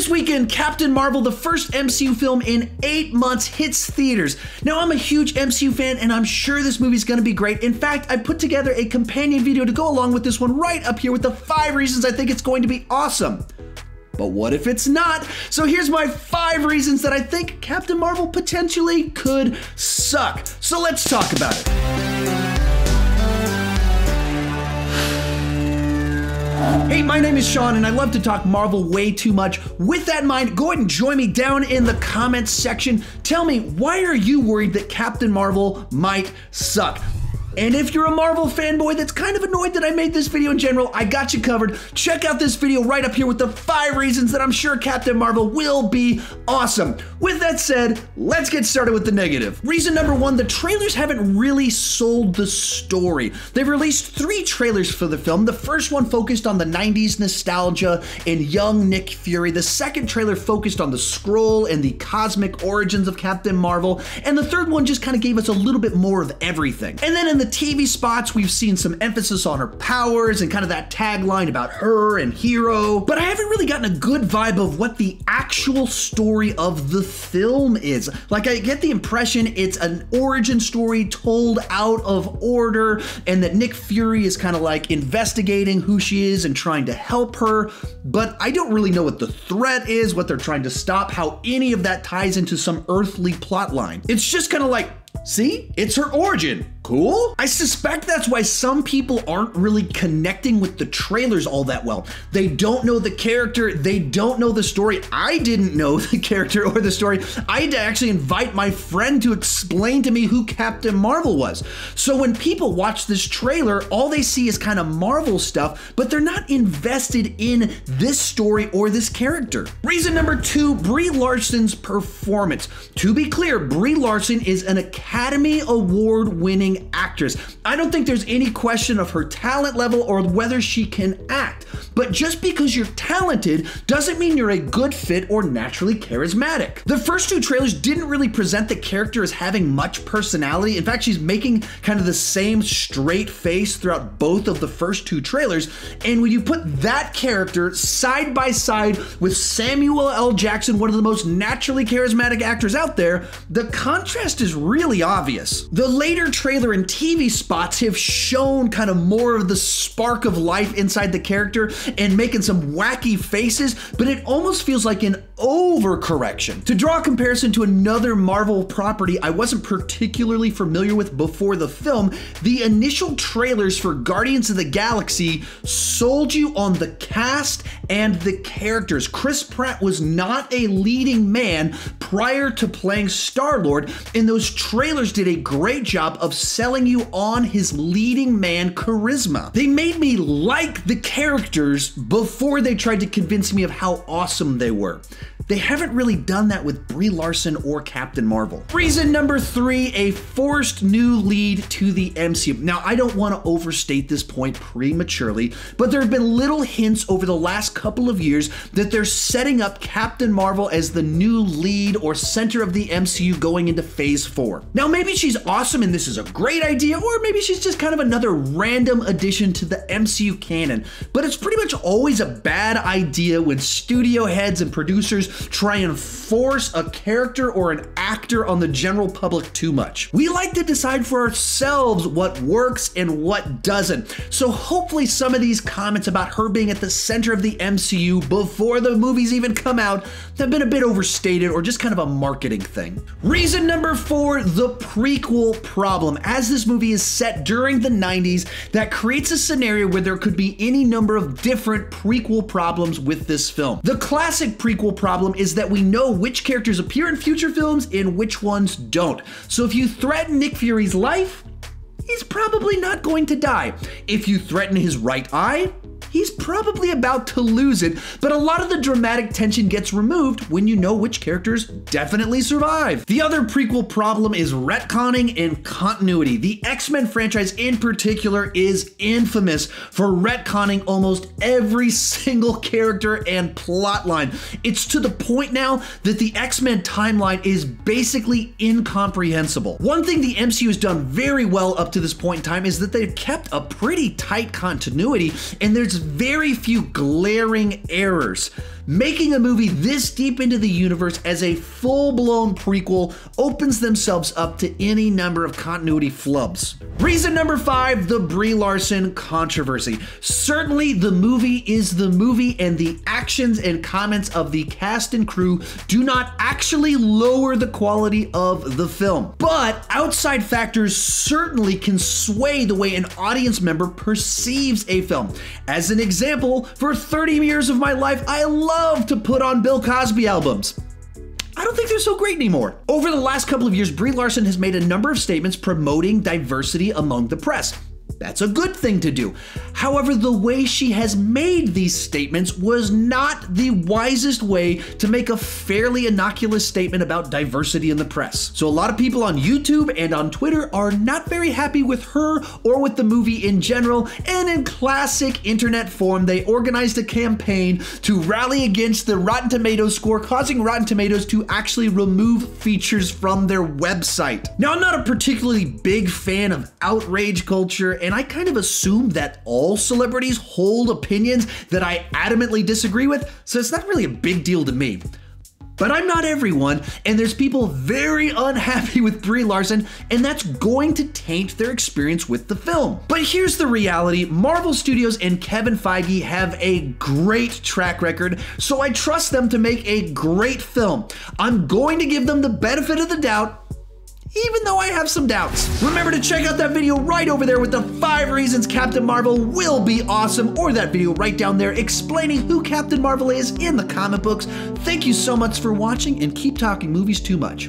This weekend, Captain Marvel, the first MCU film in 8 months, hits theaters. Now, I'm a huge MCU fan, and I'm sure this movie's gonna be great. In fact, I put together a companion video to go along with this one right up here with the 5 reasons I think it's going to be awesome. But what if it's not? So here's my 5 reasons that I think Captain Marvel potentially could suck. So let's talk about it. Hey, my name is Sean, and I love to talk Marvel way too much. With that in mind, go ahead and join me down in the comments section. Tell me, why are you worried that Captain Marvel might suck? And if you're a Marvel fanboy that's kind of annoyed that I made this video in general, I got you covered. Check out this video right up here with the 5 reasons that I'm sure Captain Marvel will be awesome. With that said, let's get started with the negative. Reason number 1, the trailers haven't really sold the story. They've released 3 trailers for the film. The first one focused on the 90s nostalgia and young Nick Fury. The second trailer focused on the Skrull and the cosmic origins of Captain Marvel. And the third one just kind of gave us a little bit more of everything. And then in the TV spots, we've seen some emphasis on her powers and kind of that tagline about her and hero, but I haven't really gotten a good vibe of what the actual story of the film is. Like, I get the impression it's an origin story told out of order, and that Nick Fury is kind of like investigating who she is and trying to help her, but I don't really know what the threat is, what they're trying to stop, how any of that ties into some earthly plot line. It's just kind of like, see, it's her origin. Cool? I suspect that's why some people aren't really connecting with the trailers all that well. They don't know the character, they don't know the story. I didn't know the character or the story. I had to actually invite my friend to explain to me who Captain Marvel was. So when people watch this trailer, all they see is kind of Marvel stuff, but they're not invested in this story or this character. Reason number 2, Brie Larson's performance. To be clear, Brie Larson is an Academy Award-winning actress. I don't think there's any question of her talent level or whether she can act. But just because you're talented doesn't mean you're a good fit or naturally charismatic. The first 2 trailers didn't really present the character as having much personality. In fact, she's making kind of the same straight face throughout both of the first 2 trailers. And when you put that character side by side with Samuel L. Jackson, one of the most naturally charismatic actors out there, the contrast is really obvious. The later trailer and TV spots have shown kind of more of the spark of life inside the character and making some wacky faces, but it almost feels like an overcorrection. To draw a comparison to another Marvel property I wasn't particularly familiar with before the film, the initial trailers for Guardians of the Galaxy sold you on the cast and the characters. Chris Pratt was not a leading man prior to playing Star-Lord, and those trailers did a great job of selling you on his leading man charisma. They made me like the characters before they tried to convince me of how awesome they were. They haven't really done that with Brie Larson or Captain Marvel. Reason number 3, a forced new lead to the MCU. Now, I don't want to overstate this point prematurely, but there have been little hints over the last couple of years that they're setting up Captain Marvel as the new lead or center of the MCU going into Phase 4. Now, maybe she's awesome and this is a great idea, or maybe she's just kind of another random addition to the MCU canon, but it's pretty much always a bad idea when studio heads and producers try and force a character or an actor on the general public too much. We like to decide for ourselves what works and what doesn't. So hopefully some of these comments about her being at the center of the MCU before the movies even come out have been a bit overstated or just kind of a marketing thing. Reason number 4, the prequel problem. As this movie is set during the 90s, that creates a scenario where there could be any number of different prequel problems with this film. The classic prequel problem is that we know which characters appear in future films and which ones don't. So if you threaten Nick Fury's life, he's probably not going to die. If you threaten his right eye, he's probably about to lose it, but a lot of the dramatic tension gets removed when you know which characters definitely survive. The other prequel problem is retconning and continuity. The X-Men franchise in particular is infamous for retconning almost every single character and plot line. It's to the point now that the X-Men timeline is basically incomprehensible. One thing the MCU has done very well up to this point in time is that they've kept a pretty tight continuity, and there's very few glaring errors. Making a movie this deep into the universe as a full-blown prequel opens themselves up to any number of continuity flubs. Reason number 5, the Brie Larson controversy. Certainly the movie is the movie, and the actions and comments of the cast and crew do not actually lower the quality of the film. But outside factors certainly can sway the way an audience member perceives a film. As an example, for 30 years of my life, I love to put on Bill Cosby albums. I don't think they're so great anymore. Over the last couple of years, Brie Larson has made a number of statements promoting diversity among the press. That's a good thing to do. However, the way she has made these statements was not the wisest way to make a fairly innocuous statement about diversity in the press. So a lot of people on YouTube and on Twitter are not very happy with her or with the movie in general, and in classic internet form, they organized a campaign to rally against the Rotten Tomatoes score, causing Rotten Tomatoes to actually remove features from their website. Now, I'm not a particularly big fan of outrage culture, and I kind of assume that all celebrities hold opinions that I adamantly disagree with, so it's not really a big deal to me. But I'm not everyone, and there's people very unhappy with Brie Larson, and that's going to taint their experience with the film. But here's the reality: Marvel Studios and Kevin Feige have a great track record, so I trust them to make a great film. I'm going to give them the benefit of the doubt, even though I have some doubts. Remember to check out that video right over there with the 5 reasons Captain Marvel will be awesome, or that video right down there explaining who Captain Marvel is in the comic books. Thank you so much for watching, and keep talking movies too much.